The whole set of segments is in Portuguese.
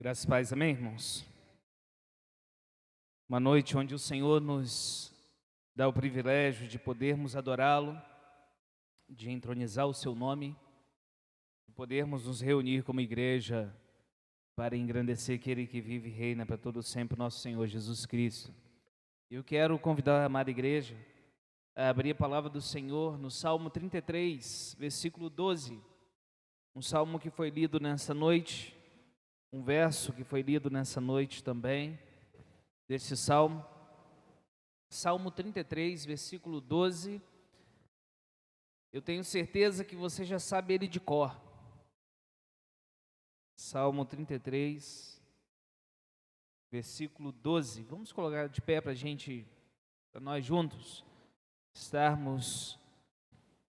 Graças e paz, amém, irmãos? Uma noite onde o Senhor nos dá o privilégio de podermos adorá-lo, de entronizar o seu nome, de podermos nos reunir como igreja para engrandecer aquele que vive e reina para todo sempre, nosso Senhor Jesus Cristo. Eu quero convidar a amada igreja a abrir a palavra do Senhor no Salmo 33, versículo 12, um salmo que foi lido nessa noite, um verso que foi lido nessa noite também, desse salmo, Salmo 33, versículo 12, eu tenho certeza que você já sabe ele de cor. Salmo 33, versículo 12, vamos colocar de pé para nós juntos, estarmos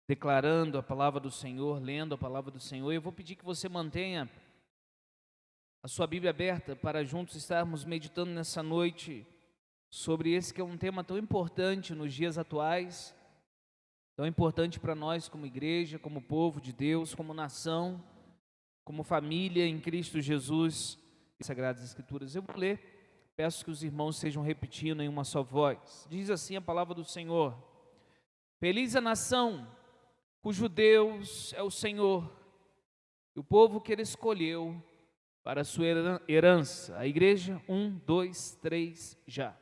declarando a palavra do Senhor, lendo a palavra do Senhor. Eu vou pedir que você mantenha a sua Bíblia aberta para juntos estarmos meditando nessa noite sobre esse que é um tema tão importante nos dias atuais, tão importante para nós como igreja, como povo de Deus, como nação, como família em Cristo Jesus e Sagradas Escrituras. Eu vou ler, peço que os irmãos estejam repetindo em uma só voz. Diz assim a palavra do Senhor: Feliz a nação cujo Deus é o Senhor, e o povo que Ele escolheu para a sua herança. A igreja, 1, 2, 3, já.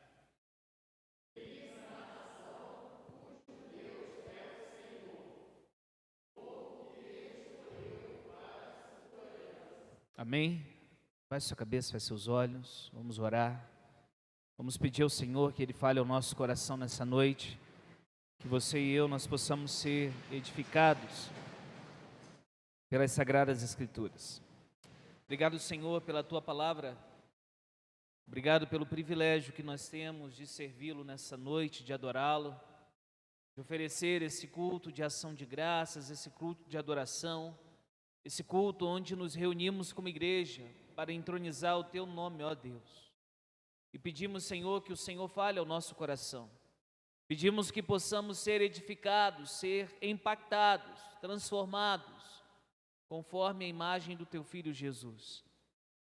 Amém? Baixe sua cabeça, feche seus olhos, vamos orar. Vamos pedir ao Senhor que Ele fale ao nosso coração nessa noite, que você e eu, nós possamos ser edificados pelas Sagradas Escrituras. Obrigado, Senhor, pela Tua palavra. Obrigado pelo privilégio que nós temos de servi-lo nessa noite, de adorá-lo, de oferecer esse culto de ação de graças, esse culto de adoração, esse culto onde nos reunimos como igreja para entronizar o Teu nome, ó Deus. E pedimos, Senhor, que o Senhor fale ao nosso coração. Pedimos que possamos ser edificados, ser impactados, transformados, conforme a imagem do Teu Filho Jesus.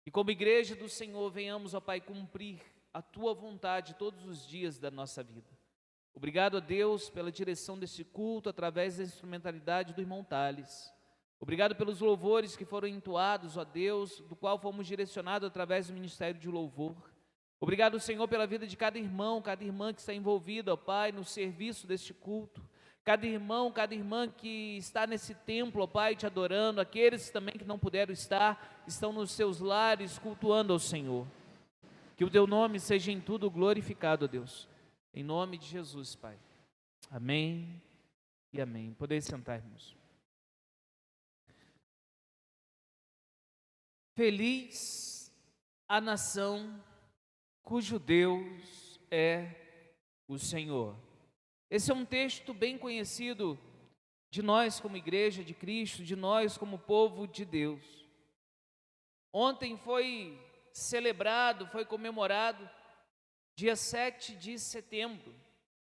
E como igreja do Senhor, venhamos, ó Pai, cumprir a Tua vontade todos os dias da nossa vida. Obrigado a Deus pela direção desse culto, através da instrumentalidade do irmão Thales. Obrigado pelos louvores que foram entoados, ó Deus, do qual fomos direcionados através do ministério de louvor. Obrigado, Senhor, pela vida de cada irmão, cada irmã que está envolvida, ó Pai, no serviço deste culto. Cada irmão, cada irmã que está nesse templo, ó Pai, te adorando, aqueles também que não puderam estar, estão nos seus lares cultuando ao Senhor. Que o Teu nome seja em tudo glorificado, ó Deus. Em nome de Jesus, Pai. Amém e amém. Podeis sentar, irmãos. Feliz a nação cujo Deus é o Senhor. Esse é um texto bem conhecido de nós como igreja de Cristo, de nós como povo de Deus. Ontem foi celebrado, foi comemorado, dia 7 de setembro,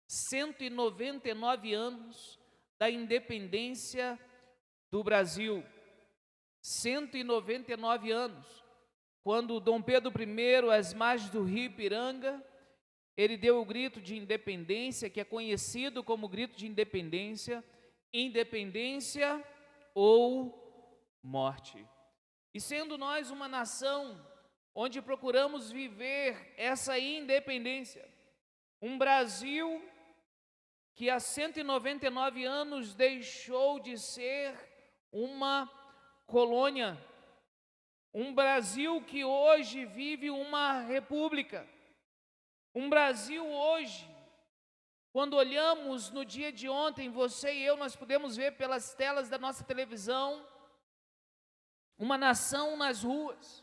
199 anos da independência do Brasil. 199 anos, quando Dom Pedro I, às margens do rio Ipiranga, ele deu o grito de independência, que é conhecido como grito de independência, independência ou morte. E sendo nós uma nação onde procuramos viver essa independência, um Brasil que há 199 anos deixou de ser uma colônia, um Brasil que hoje vive uma república, um Brasil hoje, quando olhamos no dia de ontem, você e eu, nós podemos ver pelas telas da nossa televisão, uma nação nas ruas,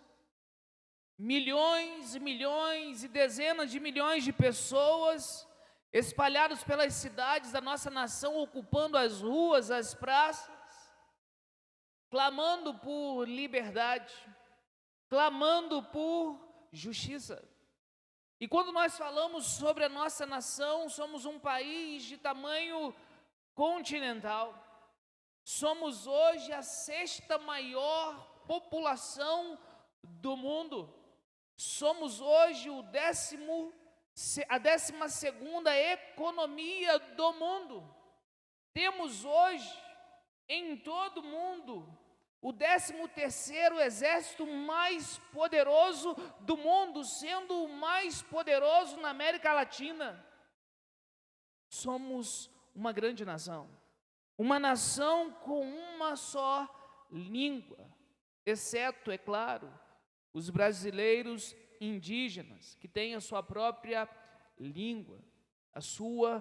milhões e milhões e dezenas de milhões de pessoas espalhados pelas cidades da nossa nação, ocupando as ruas, as praças, clamando por liberdade, clamando por justiça. E quando nós falamos sobre a nossa nação, somos um país de tamanho continental. Somos hoje a 6ª maior população do mundo. Somos hoje a 12ª economia do mundo. Temos hoje, em todo o mundo, o 13º exército mais poderoso do mundo, sendo o mais poderoso na América Latina. Somos uma grande nação, uma nação com uma só língua, exceto, é claro, os brasileiros indígenas, que têm a sua própria língua, a sua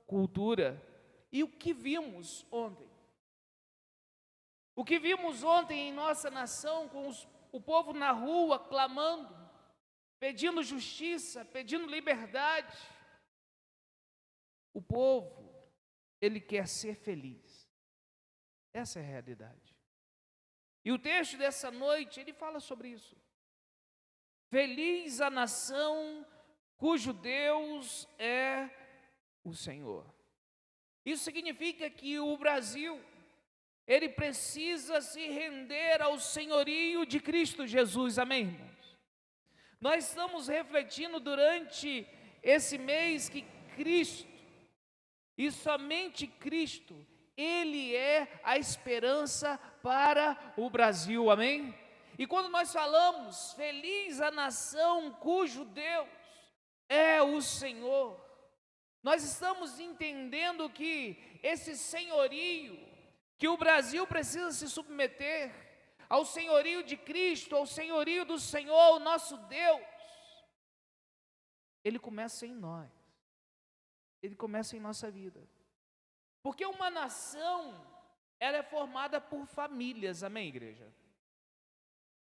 cultura. E o que vimos ontem? O que vimos ontem em nossa nação, com o povo na rua clamando, pedindo justiça, pedindo liberdade. O povo, ele quer ser feliz. Essa é a realidade. E o texto dessa noite, ele fala sobre isso. Feliz a nação cujo Deus é o Senhor. Isso significa que o Brasil, ele precisa se render ao senhorio de Cristo Jesus, amém, irmãos? Nós estamos refletindo durante esse mês que Cristo, e somente Cristo, Ele é a esperança para o Brasil, amém? E quando nós falamos, feliz a nação cujo Deus é o Senhor, nós estamos entendendo que esse senhorio, que o Brasil precisa se submeter ao senhorio de Cristo, ao senhorio do Senhor, o nosso Deus, ele começa em nós, ele começa em nossa vida. Porque uma nação, ela é formada por famílias, amém, igreja?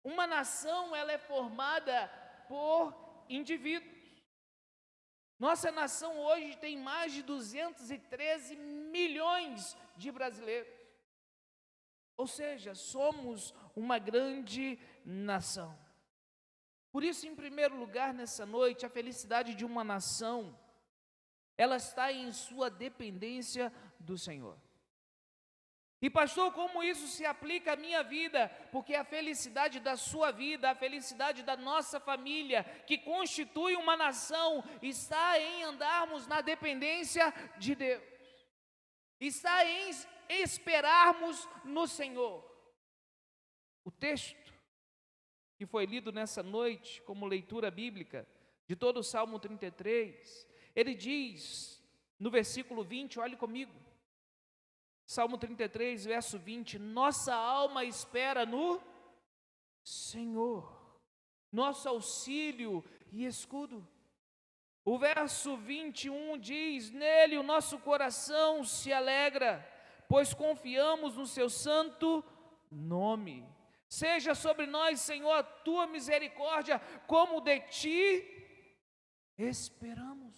Uma nação, ela é formada por indivíduos. Nossa nação hoje tem mais de 213 milhões de brasileiros. Ou seja, somos uma grande nação. Por isso, em primeiro lugar, nessa noite, a felicidade de uma nação, ela está em sua dependência do Senhor. E pastor, como isso se aplica à minha vida? Porque a felicidade da sua vida, a felicidade da nossa família, que constitui uma nação, está em andarmos na dependência de Deus. Está em esperarmos no Senhor. O texto que foi lido nessa noite, como leitura bíblica, de todo o Salmo 33, ele diz, no versículo 20, olhe comigo, Salmo 33, verso 20, nossa alma espera no Senhor, nosso auxílio e escudo. O verso 21 diz, nele o nosso coração se alegra, pois confiamos no seu santo nome. Seja sobre nós, Senhor, a tua misericórdia, como de ti esperamos.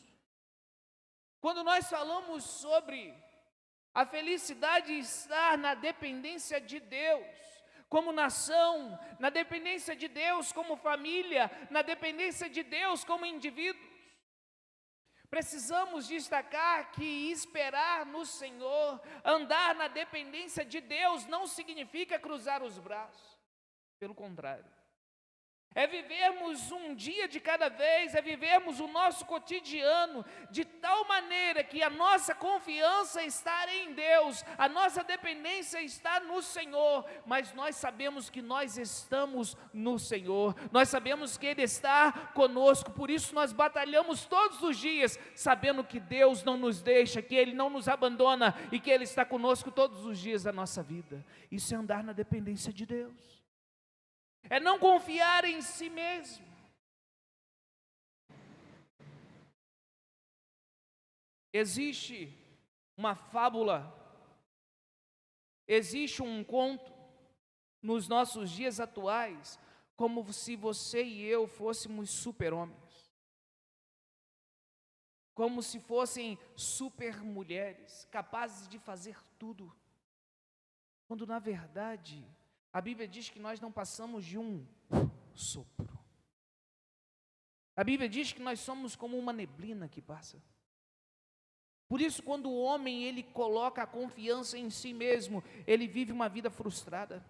Quando nós falamos sobre a felicidade estar na dependência de Deus, como nação, na dependência de Deus como família, na dependência de Deus como indivíduos, precisamos destacar que esperar no Senhor, andar na dependência de Deus, não significa cruzar os braços, pelo contrário. É vivermos um dia de cada vez, é vivermos o nosso cotidiano de tal maneira que a nossa confiança está em Deus, a nossa dependência está no Senhor, mas nós sabemos que nós estamos no Senhor, nós sabemos que Ele está conosco, por isso nós batalhamos todos os dias, sabendo que Deus não nos deixa, que Ele não nos abandona e que Ele está conosco todos os dias da nossa vida. Isso é andar na dependência de Deus. É não confiar em si mesmo. Existe uma fábula, existe um conto nos nossos dias atuais, como se você e eu fôssemos super-homens, como se fossem super-mulheres, capazes de fazer tudo, quando na verdade a Bíblia diz que nós não passamos de um sopro. A Bíblia diz que nós somos como uma neblina que passa. Por isso, quando o homem ele coloca a confiança em si mesmo, ele vive uma vida frustrada.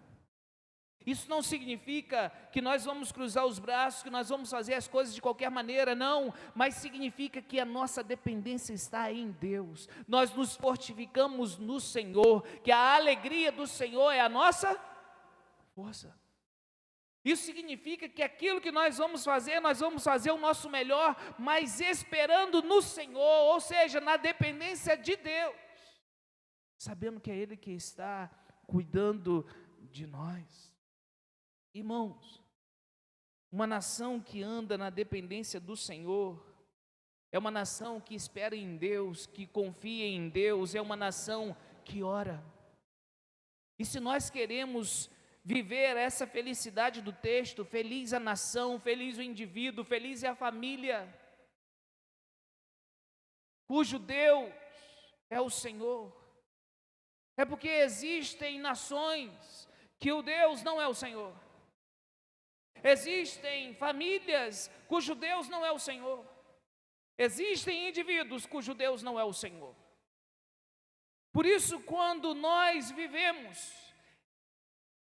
Isso não significa que nós vamos cruzar os braços, que nós vamos fazer as coisas de qualquer maneira, não, mas significa que a nossa dependência está em Deus, nós nos fortificamos no Senhor, que a alegria do Senhor é a nossa força. Isso significa que aquilo que nós vamos fazer o nosso melhor, mas esperando no Senhor, ou seja, na dependência de Deus, sabendo que é Ele que está cuidando de nós. Irmãos, uma nação que anda na dependência do Senhor, é uma nação que espera em Deus, que confia em Deus, é uma nação que ora. E se nós queremos viver essa felicidade do texto, feliz a nação, feliz o indivíduo, feliz é a família, cujo Deus é o Senhor. É porque existem nações que o Deus não é o Senhor. Existem famílias cujo Deus não é o Senhor. Existem indivíduos cujo Deus não é o Senhor. Por isso, quando nós vivemos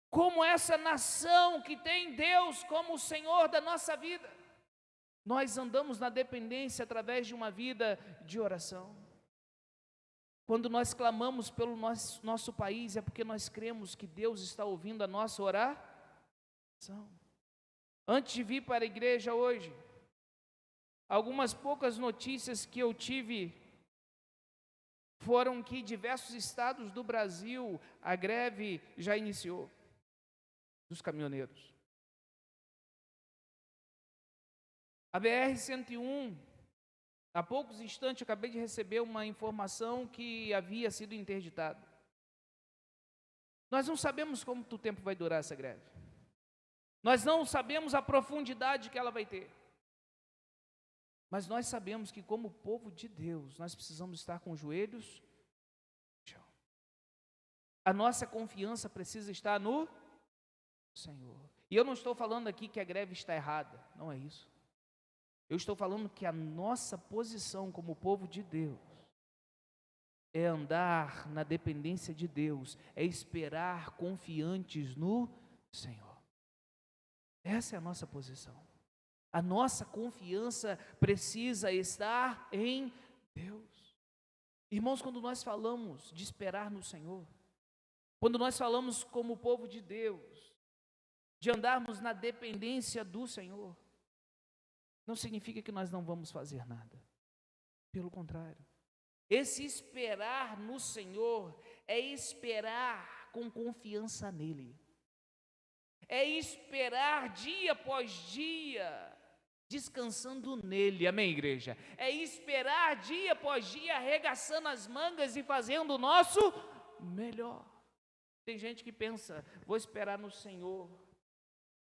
como essa nação que tem Deus como o Senhor da nossa vida, nós andamos na dependência através de uma vida de oração. Quando nós clamamos pelo nosso país, é porque nós cremos que Deus está ouvindo a nossa oração. Antes de vir para a igreja hoje, algumas poucas notícias que eu tive foram que em diversos estados do Brasil a greve já iniciou, dos caminhoneiros. A BR-101, há poucos instantes eu acabei de receber uma informação que havia sido interditada. Nós não sabemos quanto tempo vai durar essa greve. Nós não sabemos a profundidade que ela vai ter. Mas nós sabemos que como povo de Deus, nós precisamos estar com os joelhos no chão. A nossa confiança precisa estar no Senhor. E eu não estou falando aqui que a greve está errada, não é isso. Eu estou falando que a nossa posição como povo de Deus é andar na dependência de Deus, é esperar confiantes no Senhor. Essa é a nossa posição. A nossa confiança precisa estar em Deus. Irmãos, quando nós falamos de esperar no Senhor, quando nós falamos como povo de Deus, de andarmos na dependência do Senhor, não significa que nós não vamos fazer nada. Pelo contrário, esse esperar no Senhor é esperar com confiança nele. É esperar dia após dia, descansando nele, amém, igreja? É esperar dia após dia, arregaçando as mangas e fazendo o nosso melhor. Tem gente que pensa, vou esperar no Senhor,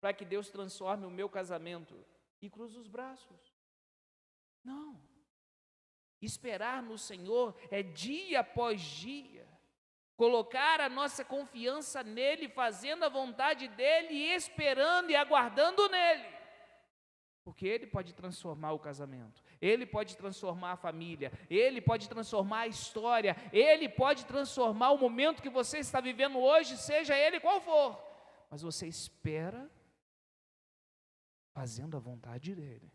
para que Deus transforme o meu casamento, e cruza os braços. Não. Esperar no Senhor é dia após dia, colocar a nossa confiança nele, fazendo a vontade dele, e esperando e aguardando nele. Porque ele pode transformar o casamento, ele pode transformar a família, ele pode transformar a história, ele pode transformar o momento que você está vivendo hoje, seja ele qual for. Mas você espera fazendo a vontade dele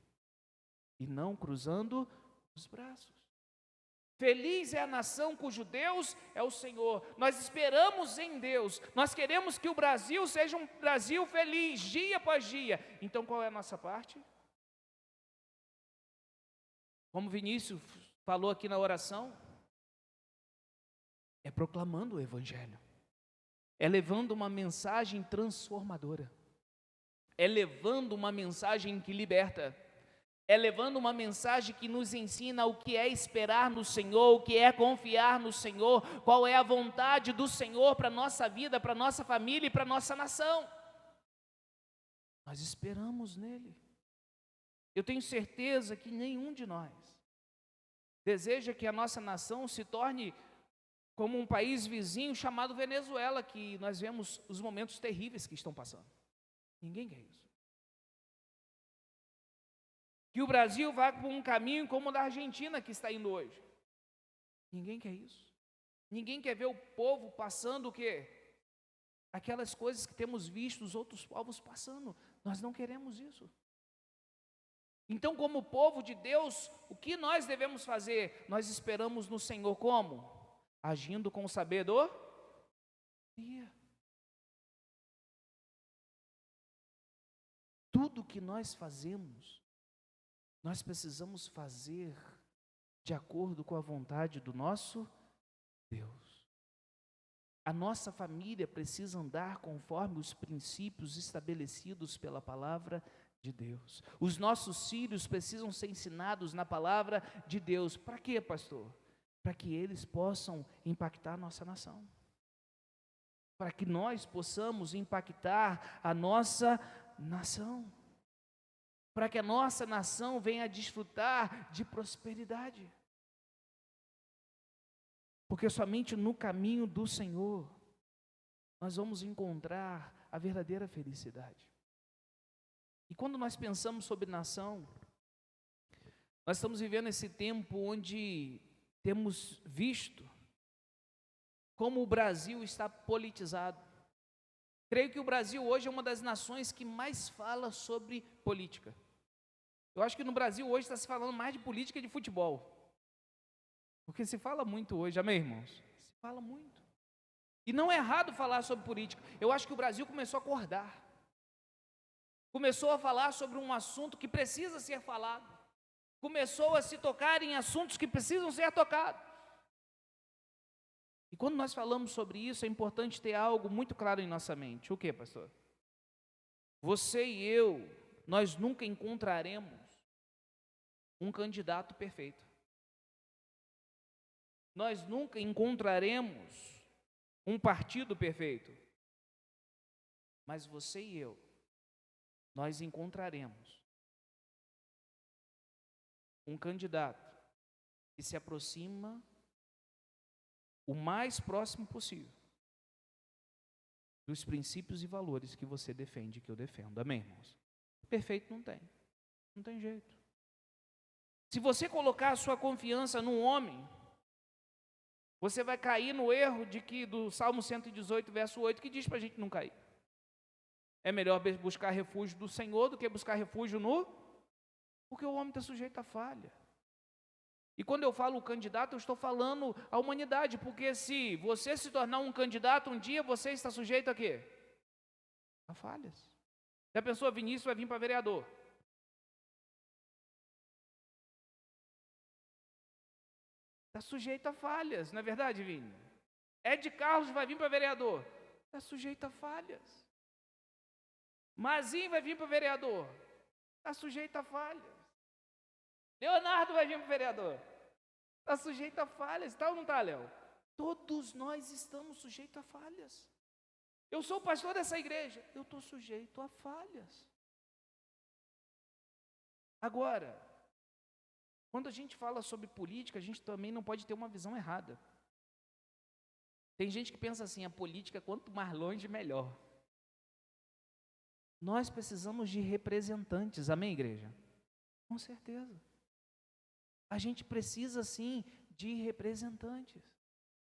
e não cruzando os braços. Feliz é a nação cujo Deus é o Senhor. Nós esperamos em Deus. Nós queremos que o Brasil seja um Brasil feliz, dia após dia. Então qual é a nossa parte? Como Vinícius falou aqui na oração, é proclamando o Evangelho. É levando uma mensagem transformadora. É levando uma mensagem que liberta. É levando uma mensagem que nos ensina o que é esperar no Senhor, o que é confiar no Senhor, qual é a vontade do Senhor para a nossa vida, para a nossa família e para a nossa nação. Nós esperamos nele. Eu tenho certeza que nenhum de nós deseja que a nossa nação se torne como um país vizinho chamado Venezuela, que nós vemos os momentos terríveis que estão passando. Ninguém quer isso. Que o Brasil vá por um caminho como o da Argentina que está indo hoje. Ninguém quer isso. Ninguém quer ver o povo passando o quê? aquelas coisas que temos visto os outros povos passando. Nós não queremos isso. Então, como povo de Deus, o que nós devemos fazer? Nós esperamos no Senhor como? Agindo com sabedoria. Tudo que nós fazemos, nós precisamos fazer de acordo com a vontade do nosso Deus. A nossa família precisa andar conforme os princípios estabelecidos pela palavra de Deus. Os nossos filhos precisam ser ensinados na palavra de Deus. Para quê, pastor? Para que eles possam impactar a nossa nação. Para que nós possamos impactar a nossa nação. Para que a nossa nação venha a desfrutar de prosperidade. Porque somente no caminho do Senhor nós vamos encontrar a verdadeira felicidade. E quando nós pensamos sobre nação, nós estamos vivendo esse tempo onde temos visto como o Brasil está politizado. Creio que o Brasil hoje é uma das nações que mais fala sobre política. Eu acho que no Brasil hoje está se falando mais de política e de futebol. Porque se fala muito hoje, amém, irmãos? Se fala muito. E não é errado falar sobre política. Eu acho que o Brasil começou a acordar. Começou a falar sobre um assunto que precisa ser falado. Começou a se tocar em assuntos que precisam ser tocados. E quando nós falamos sobre isso, é importante ter algo muito claro em nossa mente. O que, pastor? Você e eu, nós nunca encontraremos um candidato perfeito. Nós nunca encontraremos um partido perfeito. Mas você e eu, nós encontraremos um candidato que se aproxima o mais próximo possível dos princípios e valores que você defende, que eu defendo. Amém, irmãos? Perfeito não tem. Não tem jeito. Se você colocar a sua confiança num homem, você vai cair no erro do Salmo 118, verso 8, que diz para a gente não cair. É melhor buscar refúgio do Senhor do que buscar refúgio no... Porque o homem está sujeito à falha. E quando eu falo candidato, eu estou falando a humanidade, porque se você se tornar um candidato um dia, você está sujeito a quê? A falhas. Já pensou, Vinícius vai vir para vereador? Está sujeito a falhas, não é verdade, Vini? Ed Carlos vai vir para vereador? Está sujeito a falhas. Mazinho vai vir para vereador? Está sujeito a falhas. Leonardo vai vir para vereador? Está sujeito a falhas, está ou não está, Léo? Todos nós estamos sujeitos a falhas. Eu sou o pastor dessa igreja, eu estou sujeito a falhas. Agora, quando a gente fala sobre política, a gente também não pode ter uma visão errada. Tem gente que pensa assim, a política, quanto mais longe, melhor. Nós precisamos de representantes, amém, igreja? Com certeza. A gente precisa, sim, de representantes.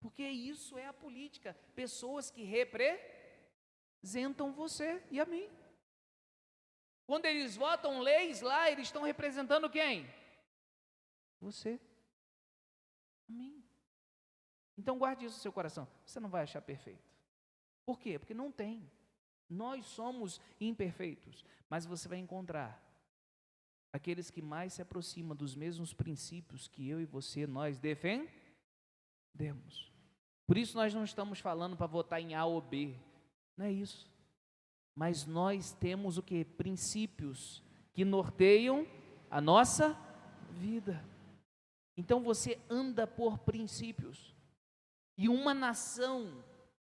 Porque isso é a política. Pessoas que representam você e a mim. Quando eles votam leis lá, eles estão representando quem? Você. A mim. Então guarde isso no seu coração. Você não vai achar perfeito. Por quê? Porque não tem. Nós somos imperfeitos. Mas você vai encontrar aqueles que mais se aproximam dos mesmos princípios que eu e você, nós defendemos. Por isso nós não estamos falando para votar em A ou B. Não é isso. Mas nós temos o que? Princípios que norteiam a nossa vida. Então você anda por princípios. E uma nação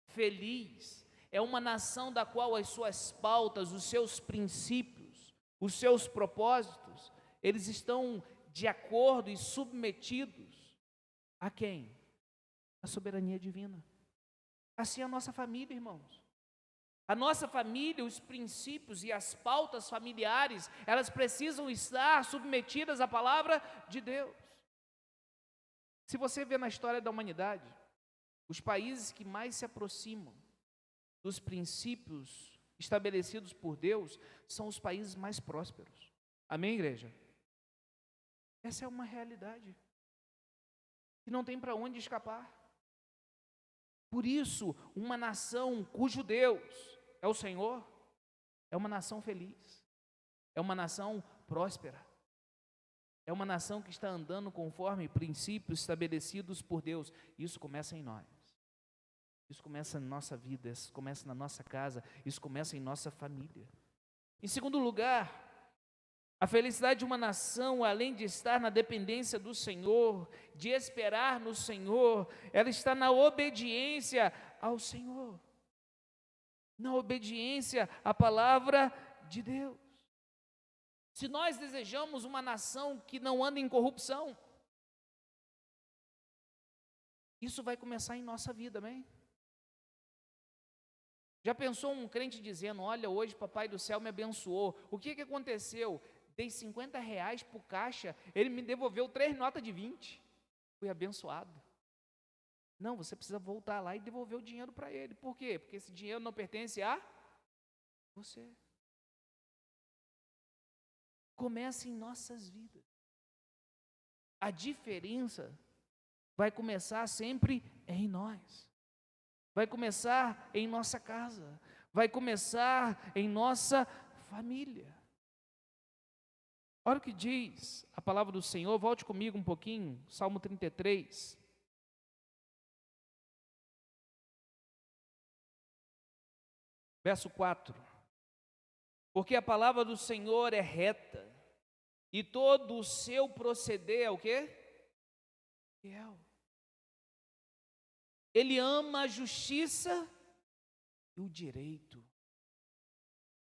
feliz é uma nação da qual as suas pautas, os seus princípios, os seus propósitos, eles estão de acordo e submetidos a quem? A soberania divina. Assim é a nossa família, irmãos. A nossa família, os princípios e as pautas familiares, elas precisam estar submetidas à palavra de Deus. Se você vê na história da humanidade, os países que mais se aproximam dos princípios estabelecidos por Deus, são os países mais prósperos. Amém, igreja? Essa é uma realidade que não tem para onde escapar. Por isso, uma nação cujo Deus é o Senhor, é uma nação feliz, é uma nação próspera, é uma nação que está andando conforme princípios estabelecidos por Deus. Isso começa em nós, isso começa na nossa vida, isso começa na nossa casa, isso começa em nossa família. Em segundo lugar, a felicidade de uma nação, além de estar na dependência do Senhor, de esperar no Senhor, ela está na obediência ao Senhor, na obediência à palavra de Deus. Se nós desejamos uma nação que não anda em corrupção, isso vai começar em nossa vida, amém? Já pensou um crente dizendo: olha, hoje papai do céu me abençoou, o que aconteceu? Dei R$50 para o caixa, ele me devolveu 3 notas de 20, fui abençoado. Não, você precisa voltar lá e devolver o dinheiro para ele. Por quê? Porque esse dinheiro não pertence a você. Começa em nossas vidas. A diferença vai começar sempre em nós, vai começar em nossa casa, vai começar em nossa família. Olha o que diz a palavra do Senhor, volte comigo um pouquinho, Salmo 33. Verso 4. Porque a palavra do Senhor é reta, e todo o seu proceder é o quê? Fiel. Ele ama a justiça e o direito.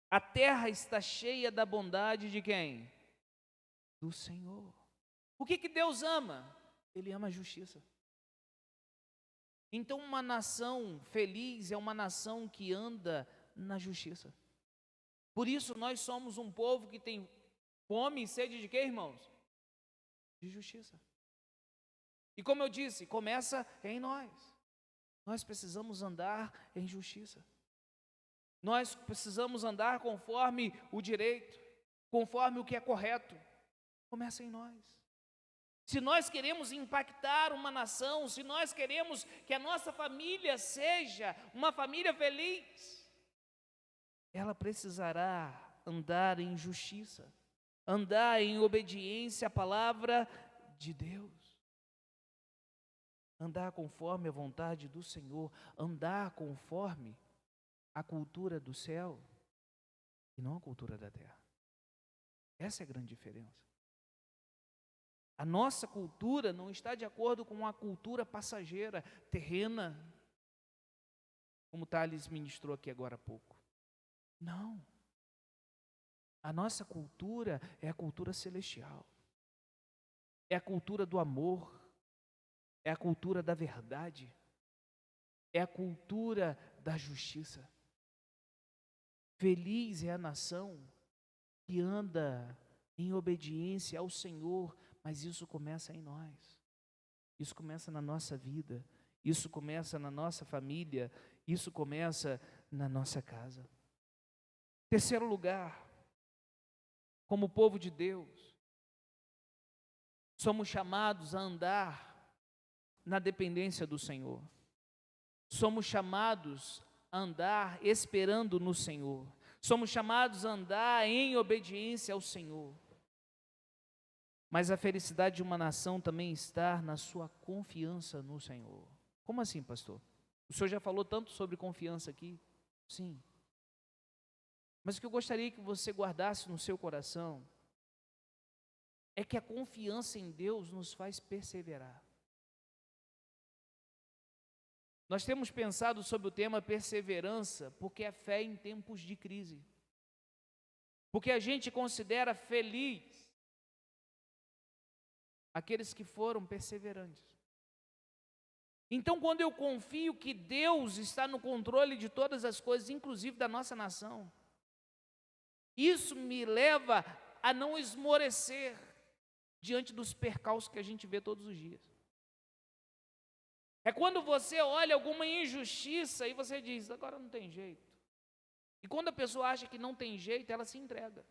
A terra está cheia da bondade de quem? Do Senhor. O que Deus ama? Ele ama a justiça. Então uma nação feliz é uma nação que anda na justiça. Por isso nós somos um povo que tem fome e sede de quê, irmãos? De justiça. E como eu disse, começa em nós. Nós precisamos andar em justiça. Nós precisamos andar conforme o direito, conforme o que é correto. Começa em nós. Se nós queremos impactar uma nação, se nós queremos que a nossa família seja uma família feliz, ela precisará andar em justiça, andar em obediência à palavra de Deus, andar conforme a vontade do Senhor, andar conforme a cultura do céu e não a cultura da terra. Essa é a grande diferença. A nossa cultura não está de acordo com a cultura passageira, terrena, como Thales ministrou aqui agora há pouco. Não. A nossa cultura é a cultura celestial. É a cultura do amor. É a cultura da verdade. É a cultura da justiça. Feliz é a nação que anda em obediência ao Senhor, mas isso começa em nós. Isso começa na nossa vida. Isso começa na nossa família. Isso começa na nossa casa. Terceiro lugar, como povo de Deus, somos chamados a andar na dependência do Senhor. Somos chamados a andar esperando no Senhor. Somos chamados a andar em obediência ao Senhor. Mas a felicidade de uma nação também está na sua confiança no Senhor. Como assim, pastor? O senhor já falou tanto sobre confiança aqui? Sim. Mas o que eu gostaria que você guardasse no seu coração é que a confiança em Deus nos faz perseverar. Nós temos pensado sobre o tema perseverança porque é fé em tempos de crise. Porque a gente considera feliz aqueles que foram perseverantes. Então, quando eu confio que Deus está no controle de todas as coisas, inclusive da nossa nação, isso me leva a não esmorecer diante dos percalços que a gente vê todos os dias. É quando você olha alguma injustiça e você diz, agora não tem jeito. E quando a pessoa acha que não tem jeito, ela se entrega.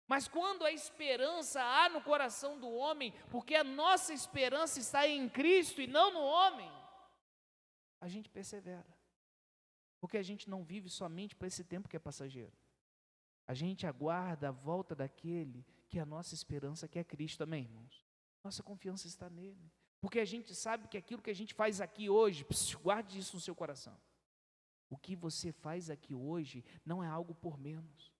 Mas quando a esperança há no coração do homem, porque a nossa esperança está em Cristo e não no homem, a gente persevera. Porque a gente não vive somente para esse tempo que é passageiro. A gente aguarda a volta daquele que é a nossa esperança, que é Cristo, amém, irmãos? Nossa confiança está nele. Porque a gente sabe que aquilo que a gente faz aqui hoje, guarde isso no seu coração. O que você faz aqui hoje não é algo por menos.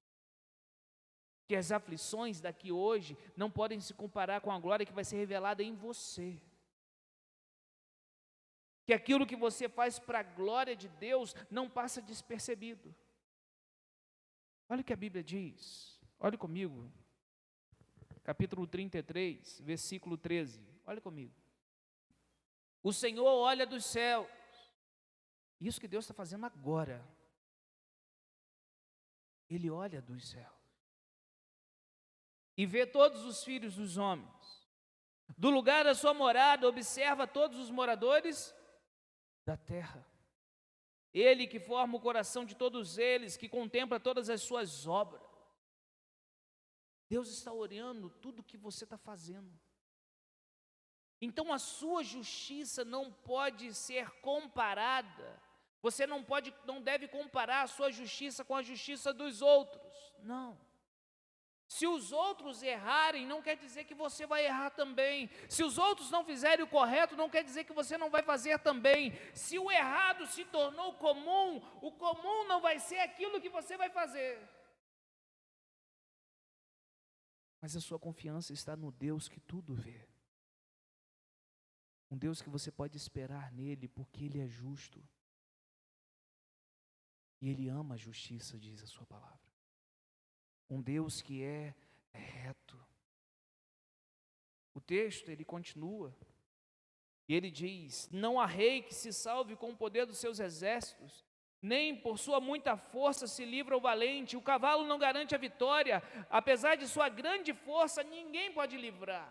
Que as aflições daqui hoje não podem se comparar com a glória que vai ser revelada em você. Que aquilo que você faz para a glória de Deus não passa despercebido. Olha o que a Bíblia diz, olhe comigo, capítulo 33, versículo 13, olha comigo. O Senhor olha dos céus, isso que Deus está fazendo agora, Ele olha dos céus, e vê todos os filhos dos homens, do lugar da sua morada, observa todos os moradores da terra. Ele que forma o coração de todos eles, que contempla todas as suas obras. Deus está olhando tudo o que você está fazendo. Então a sua justiça não pode ser comparada. Você não deve comparar a sua justiça com a justiça dos outros. Não. Se os outros errarem, não quer dizer que você vai errar também. Se os outros não fizerem o correto, não quer dizer que você não vai fazer também. Se o errado se tornou comum, o comum não vai ser aquilo que você vai fazer. Mas a sua confiança está no Deus que tudo vê. Um Deus que você pode esperar nele, porque Ele é justo. E Ele ama a justiça, diz a sua palavra. Um Deus que é reto. O texto, ele continua, e ele diz, não há rei que se salve com o poder dos seus exércitos, nem por sua muita força se livra o valente, o cavalo não garante a vitória, apesar de sua grande força, ninguém pode livrar.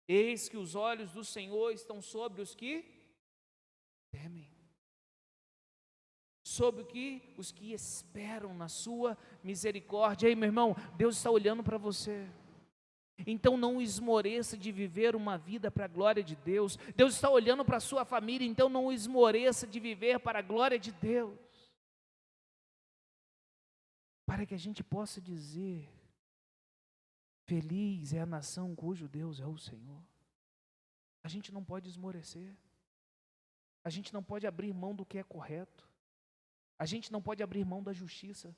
Eis que os olhos do Senhor estão sobre os que temem. Sobre os que esperam na sua misericórdia. Ei, meu irmão, Deus está olhando para você. Então não esmoreça de viver uma vida para a glória de Deus. Deus está olhando para a sua família, então não esmoreça de viver para a glória de Deus. Para que a gente possa dizer, feliz é a nação cujo Deus é o Senhor. A gente não pode esmorecer. A gente não pode abrir mão do que é correto. A gente não pode abrir mão da justiça.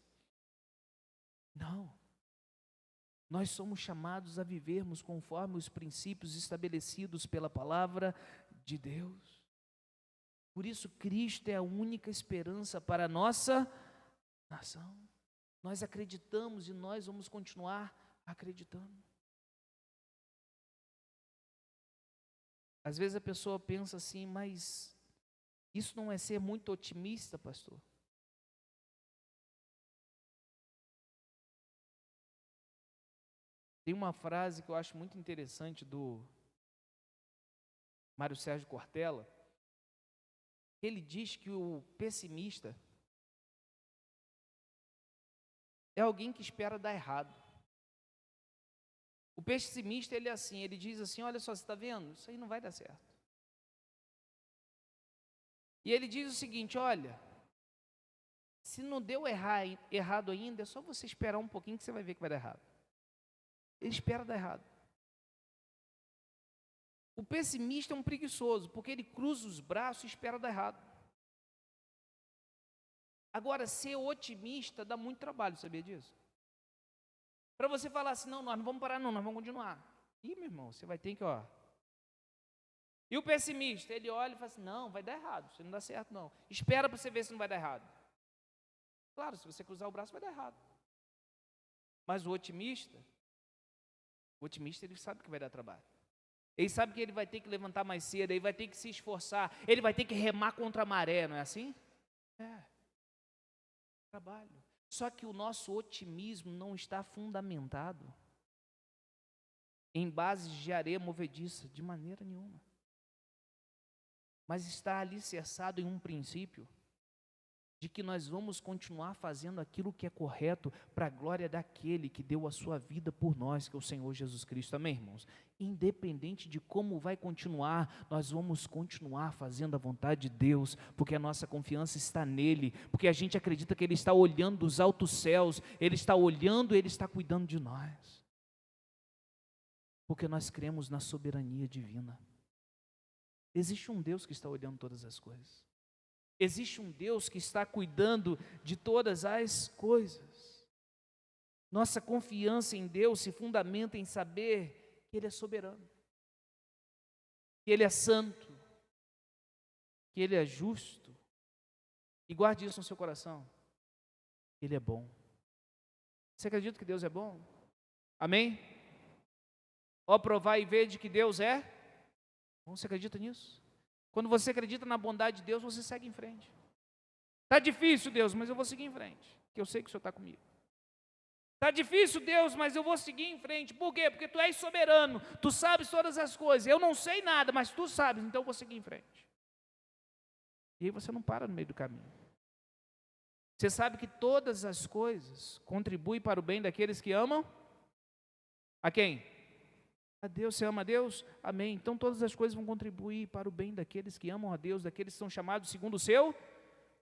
Não. Nós somos chamados a vivermos conforme os princípios estabelecidos pela palavra de Deus. Por isso, Cristo é a única esperança para a nossa nação. Nós acreditamos e nós vamos continuar acreditando. Às vezes a pessoa pensa assim, mas isso não é ser muito otimista, pastor? Tem uma frase que eu acho muito interessante do Mário Sérgio Cortella. Ele diz que o pessimista é alguém que espera dar errado. O pessimista, ele é assim, ele diz assim, olha só, você está vendo? Isso aí não vai dar certo. E ele diz o seguinte, olha, se não deu errado ainda, é só você esperar um pouquinho que você vai ver que vai dar errado. Ele espera dar errado. O pessimista é um preguiçoso, porque ele cruza os braços e espera dar errado. Agora, ser otimista dá muito trabalho, sabia disso? Para você falar assim, não, nós não vamos parar não, nós vamos continuar. Ih, meu irmão, você vai ter que, E o pessimista, ele olha e fala assim, não, vai dar errado, isso não dá certo não. Espera para você ver se não vai dar errado. Claro, se você cruzar o braço vai dar errado. Mas o otimista ele sabe que vai dar trabalho. Ele sabe que ele vai ter que levantar mais cedo, ele vai ter que se esforçar, ele vai ter que remar contra a maré, não é assim? É. Trabalho. Só que o nosso otimismo não está fundamentado em bases de areia movediça, de maneira nenhuma. mas está alicerçado em um princípio de que nós vamos continuar fazendo aquilo que é correto para a glória daquele que deu a sua vida por nós, que é o Senhor Jesus Cristo. Amém, irmãos? Independente de como vai continuar, nós vamos continuar fazendo a vontade de Deus, porque a nossa confiança está nele, porque a gente acredita que Ele está olhando dos altos céus, Ele está olhando, Ele está cuidando de nós, porque nós cremos na soberania divina. Existe um Deus que está olhando todas as coisas. Existe um Deus que está cuidando de todas as coisas. Nossa confiança em Deus se fundamenta em saber que Ele é soberano, que Ele é santo, que Ele é justo. E guarde isso no seu coração. Ele é bom. Você acredita que Deus é bom? Amém? Ó, provar e ver de que Deus é bom. Você acredita nisso? Quando você acredita na bondade de Deus, você segue em frente. Está difícil, Deus, mas eu vou seguir em frente, porque eu sei que o Senhor está comigo. Está difícil, Deus, mas eu vou seguir em frente. Por quê? Porque Tu és soberano, Tu sabes todas as coisas. Eu não sei nada, mas Tu sabes, então eu vou seguir em frente. E aí você não para no meio do caminho. Você sabe que todas as coisas contribuem para o bem daqueles que amam? A quem? A Deus. Você ama a Deus? Amém. Então todas as coisas vão contribuir para o bem daqueles que amam a Deus, daqueles que são chamados segundo o seu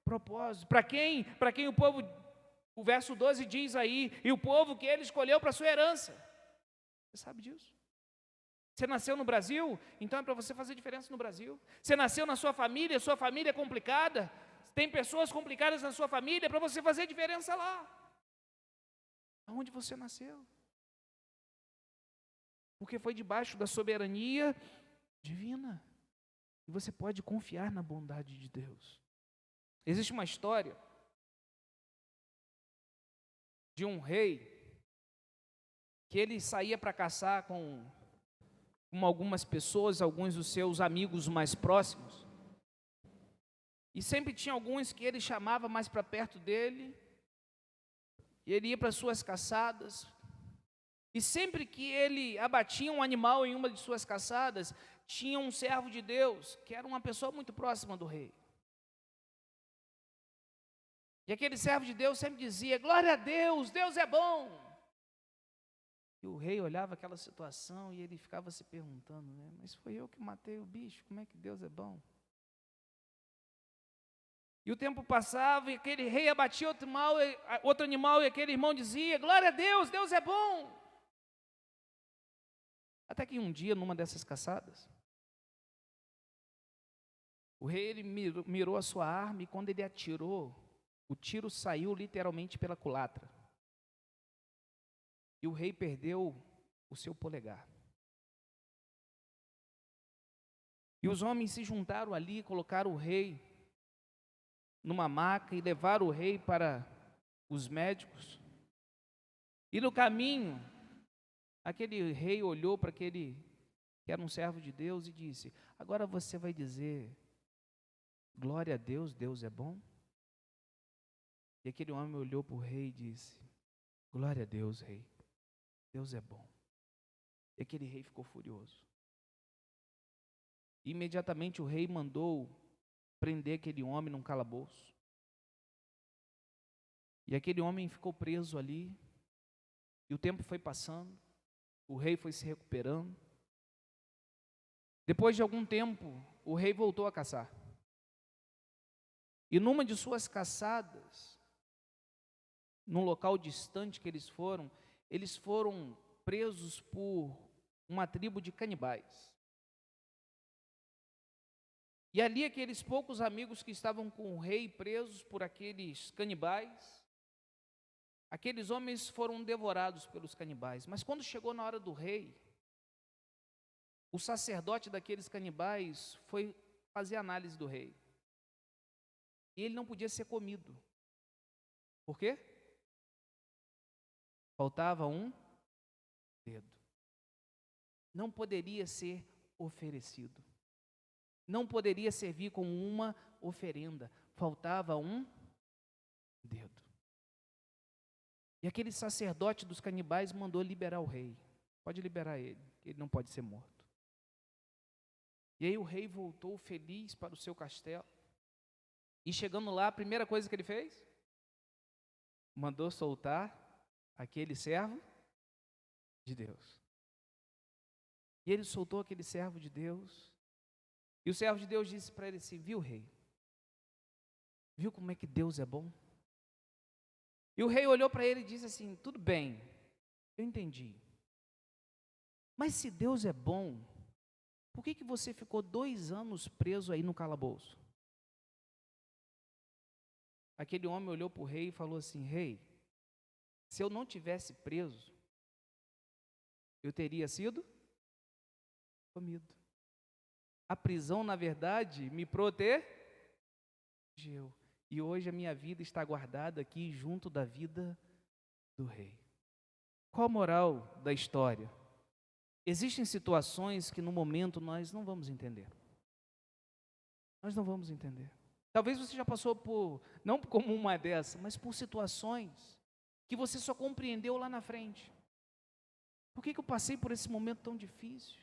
propósito. Para quem? Para quem o povo, o verso 12 diz aí, e o povo que Ele escolheu para a sua herança. Você sabe disso? Você nasceu no Brasil, então é para você fazer diferença no Brasil. Você nasceu na sua família é complicada, tem pessoas complicadas na sua família, é para você fazer diferença lá, onde você nasceu. Porque foi debaixo da soberania divina. E você pode confiar na bondade de Deus. Existe uma história de um rei que ele saía para caçar com algumas pessoas, alguns dos seus amigos mais próximos. E sempre tinha alguns que ele chamava mais para perto dele. E ele ia para suas caçadas. E sempre que ele abatia um animal em uma de suas caçadas, tinha um servo de Deus, que era uma pessoa muito próxima do rei. E aquele servo de Deus sempre dizia: glória a Deus, Deus é bom. E o rei olhava aquela situação e ele ficava se perguntando, né? Mas foi eu que matei o bicho, como é que Deus é bom? E o tempo passava e aquele rei abatia outro animal e aquele irmão dizia: glória a Deus, Deus é bom. Até que um dia, numa dessas caçadas, o rei ele mirou a sua arma e quando ele atirou, o tiro saiu literalmente pela culatra. E o rei perdeu o seu polegar. E os homens se juntaram ali, colocaram o rei numa maca e levaram o rei para os médicos. E no caminho, aquele rei olhou para aquele que era um servo de Deus e disse: agora você vai dizer, glória a Deus, Deus é bom? E aquele homem olhou para o rei e disse: glória a Deus, rei, Deus é bom. E aquele rei ficou furioso. E imediatamente o rei mandou prender aquele homem num calabouço. E aquele homem ficou preso ali. E o tempo foi passando. O rei foi se recuperando. Depois de algum tempo, o rei voltou a caçar. E numa de suas caçadas, num local distante que eles foram presos por uma tribo de canibais. E ali aqueles poucos amigos que estavam com o rei presos por aqueles canibais, aqueles homens foram devorados pelos canibais. Mas quando chegou na hora do rei, o sacerdote daqueles canibais foi fazer análise do rei. E ele não podia ser comido. Por quê? Faltava um dedo. Não poderia ser oferecido. Não poderia servir como uma oferenda. Faltava um dedo. E aquele sacerdote dos canibais mandou liberar o rei. Pode liberar ele, ele não pode ser morto. E aí o rei voltou feliz para o seu castelo. E chegando lá, a primeira coisa que ele fez? Mandou soltar aquele servo de Deus. E ele soltou aquele servo de Deus. E o servo de Deus disse para ele assim: viu, rei? Viu como é que Deus é bom? E o rei olhou para ele e disse assim: tudo bem, eu entendi. Mas se Deus é bom, por que você ficou 2 anos preso aí no calabouço? Aquele homem olhou para o rei e falou assim: rei, se eu não tivesse preso, eu teria sido comido. A prisão, na verdade, me protegeu. E hoje a minha vida está guardada aqui junto da vida do rei. Qual a moral da história? Existem situações que no momento nós não vamos entender. Nós não vamos entender. Talvez você já passou por, não como uma dessas, mas por situações que você só compreendeu lá na frente. Por que eu passei por esse momento tão difícil?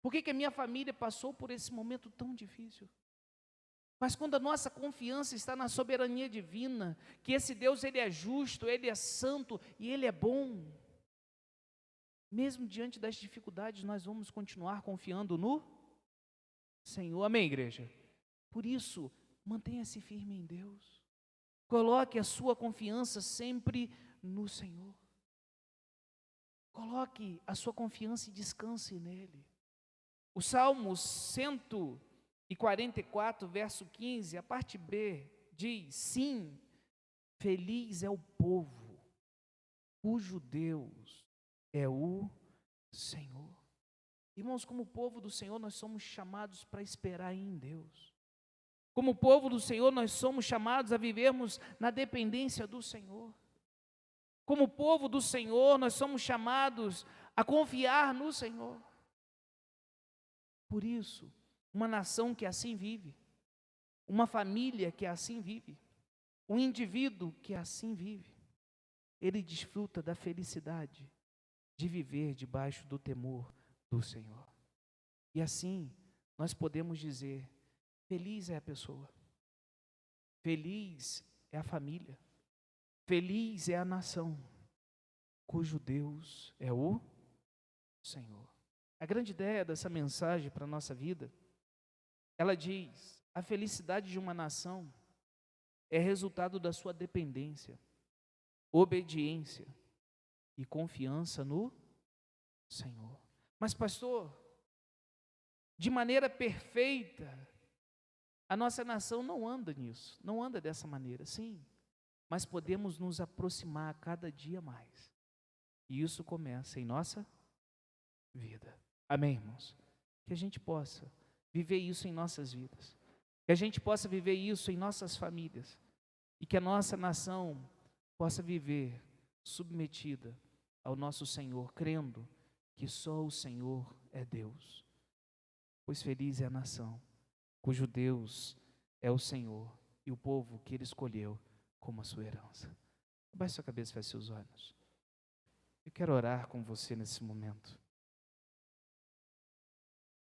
Por que a minha família passou por esse momento tão difícil? Mas quando a nossa confiança está na soberania divina, que esse Deus, Ele é justo, Ele é santo e Ele é bom, mesmo diante das dificuldades, nós vamos continuar confiando no Senhor. Amém, igreja? Por isso, mantenha-se firme em Deus. Coloque a sua confiança sempre no Senhor. Coloque a sua confiança e descanse nele. O Salmo 144, verso 15, a parte B, diz: sim, feliz é o povo, cujo Deus é o Senhor. Irmãos, como povo do Senhor, nós somos chamados para esperar em Deus. Como povo do Senhor, nós somos chamados a vivermos na dependência do Senhor. Como povo do Senhor, nós somos chamados a confiar no Senhor. Por isso, uma nação que assim vive, uma família que assim vive, um indivíduo que assim vive, ele desfruta da felicidade de viver debaixo do temor do Senhor. E assim, nós podemos dizer: feliz é a pessoa, feliz é a família, feliz é a nação, cujo Deus é o Senhor. A grande ideia dessa mensagem para a nossa vida, ela diz: a felicidade de uma nação é resultado da sua dependência, obediência e confiança no Senhor. Mas, pastor, de maneira perfeita, a nossa nação não anda nisso, não anda dessa maneira, sim, mas podemos nos aproximar a cada dia mais, e isso começa em nossa vida. Amém, irmãos? Que a gente possa viver isso em nossas vidas, que a gente possa viver isso em nossas famílias, e que a nossa nação possa viver submetida ao nosso Senhor, crendo que só o Senhor é Deus. Pois feliz é a nação, cujo Deus é o Senhor, e o povo que Ele escolheu como a sua herança. Abaixe sua cabeça e feche seus olhos. Eu quero orar com você nesse momento.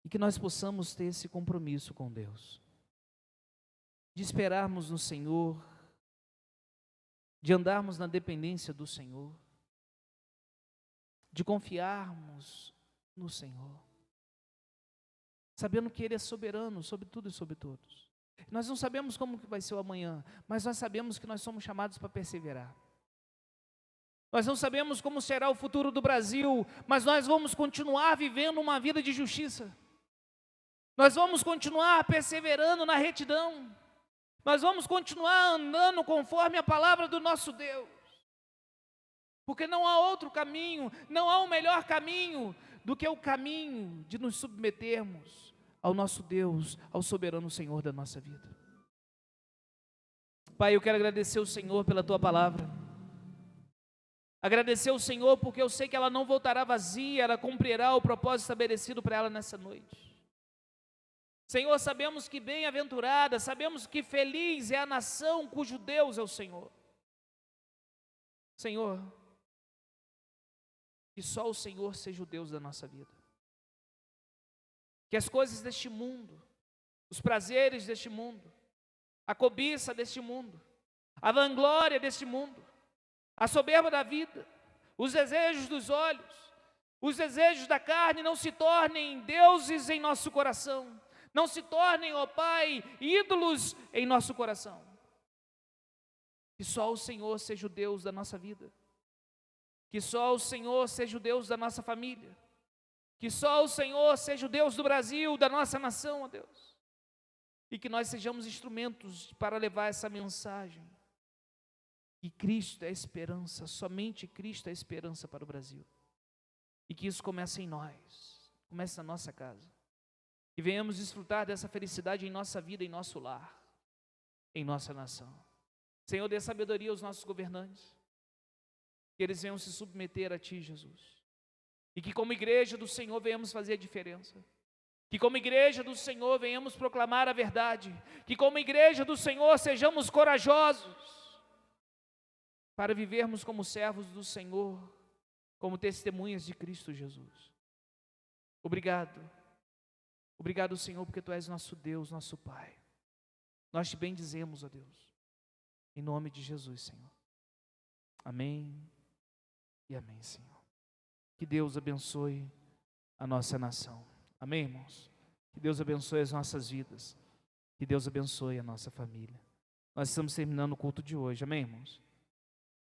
E que nós possamos ter esse compromisso com Deus, de esperarmos no Senhor, de andarmos na dependência do Senhor, de confiarmos no Senhor, sabendo que Ele é soberano sobre tudo e sobre todos. Nós não sabemos como que vai ser o amanhã, mas nós sabemos que nós somos chamados para perseverar. Nós não sabemos como será o futuro do Brasil, mas nós vamos continuar vivendo uma vida de justiça. Nós vamos continuar perseverando na retidão. Nós vamos continuar andando conforme a palavra do nosso Deus. Porque não há outro caminho, não há um melhor caminho do que o caminho de nos submetermos ao nosso Deus, ao soberano Senhor da nossa vida. Pai, eu quero agradecer ao Senhor pela Tua palavra. Agradecer ao Senhor porque eu sei que ela não voltará vazia, ela cumprirá o propósito estabelecido para ela nessa noite. Senhor, sabemos que bem-aventurada, sabemos que feliz é a nação cujo Deus é o Senhor. Senhor, que só o Senhor seja o Deus da nossa vida. que as coisas deste mundo, os prazeres deste mundo, a cobiça deste mundo, a vanglória deste mundo, a soberba da vida, os desejos dos olhos, os desejos da carne não se tornem deuses em nosso coração, não se tornem, ó Pai, ídolos em nosso coração. Que só o Senhor seja o Deus da nossa vida, que só o Senhor seja o Deus da nossa família, que só o Senhor seja o Deus do Brasil, da nossa nação, ó Deus, e que nós sejamos instrumentos para levar essa mensagem, que Cristo é a esperança, somente Cristo é a esperança para o Brasil, e que isso comece em nós, comece na nossa casa, e venhamos desfrutar dessa felicidade em nossa vida, em nosso lar, em nossa nação. Senhor, dê sabedoria aos nossos governantes, que eles venham se submeter a Ti, Jesus, e que como igreja do Senhor venhamos fazer a diferença, que como igreja do Senhor venhamos proclamar a verdade, que como igreja do Senhor sejamos corajosos para vivermos como servos do Senhor, como testemunhas de Cristo Jesus. Obrigado, obrigado, Senhor, porque Tu és nosso Deus, nosso Pai. Nós Te bendizemos, ó Deus, em nome de Jesus, Senhor. Amém e amém, Senhor. Que Deus abençoe a nossa nação. Amém, irmãos? Que Deus abençoe as nossas vidas. Que Deus abençoe a nossa família. Nós estamos terminando o culto de hoje. Amém, irmãos?